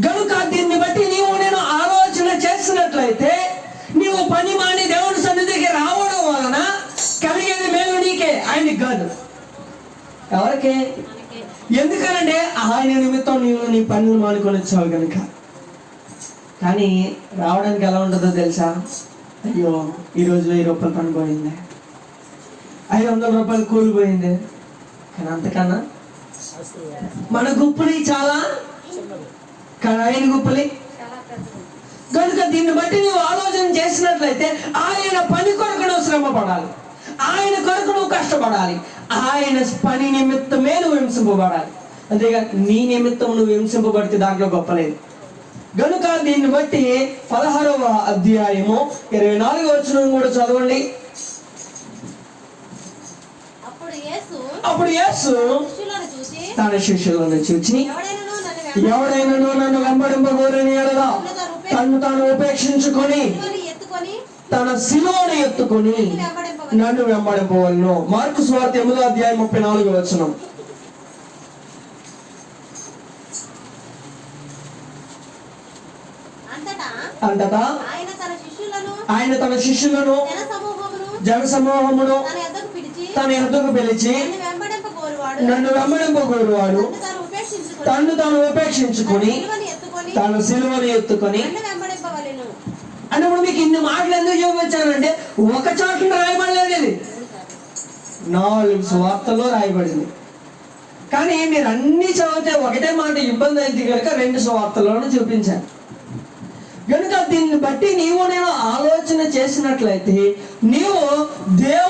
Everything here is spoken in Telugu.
గనుక దీన్ని బట్టి నీవు నేను ఆలోచన చేసినట్లయితే నీవు పని మాని దేవుని సన్నిధికి రావడం వలన కలిగేది మేలు నీకే, ఆయనకి కాదు. ఎవరికి? ఎందుకనంటే ఆయన నిమిత్తం నీవు నీ పనులు మానుకొని వచ్చావు కనుక. కానీ రావడానికి ఎలా ఉంటుందో తెలుసా? అయ్యో ఈరోజు 1000 రూపాయలు పని పోయింది, 500 రూపాయలు కూలిపోయింది. కానీ అంతకన్నా మన గుప్పులి చాలా, కానీ ఆయన గుప్పులి. కనుక దీన్ని బట్టి నువ్వు ఆలోచన చేసినట్లయితే ఆయన పని కొరకు నువ్వు శ్రమ పడాలి, ఆయన కొరకు నువ్వు కష్టపడాలి, ఆయన పని నిమిత్తమే నువ్వు హింసింపబడాలి. అంతేగా నీ నిమిత్తం నువ్వు హింసింపబడితే దాంట్లో గొప్పలేదు. కనుక దీన్ని బట్టి 16వ అధ్యాయము 24వ వచనం కూడా చదవండి. అప్పుడు యేసు తన శిష్యులను చూచి, ఎవడైనా నన్ను వెంబడింపగోరని ఎడలా తను తాను ఉపేక్షించుకొని తన శిలువను ఎత్తుకొని నన్ను వెంబడింపవలెను. మార్కు సువార్త 8వ అధ్యాయం 34వ వచనం. అంతటా ఆయన తన శిష్యులను జన సమూహమును తన యొద్దకు పిలిచి, నన్ను వెంబడింపగోరువాడు తన్ను తాను ఉపేక్షించుకొని తన శిలువను ఎత్తుకొని. అన్నప్పుడు మీకు ఇన్ని మాటలు ఎందుకు చూపించానంటే ఒక చోట్ల రాయబడలేదు, ఇది 4 సువార్తల్లో రాయబడింది. కానీ మీరు అన్ని చదివితే ఒకటే మాట ఇబ్బంది అయితే కనుక 2 సువార్తల్లోనూ చూపించాను. కనుక దీన్ని బట్టి నీవు నేను ఆలోచన చేసినట్లయితే నీవు దేవుడు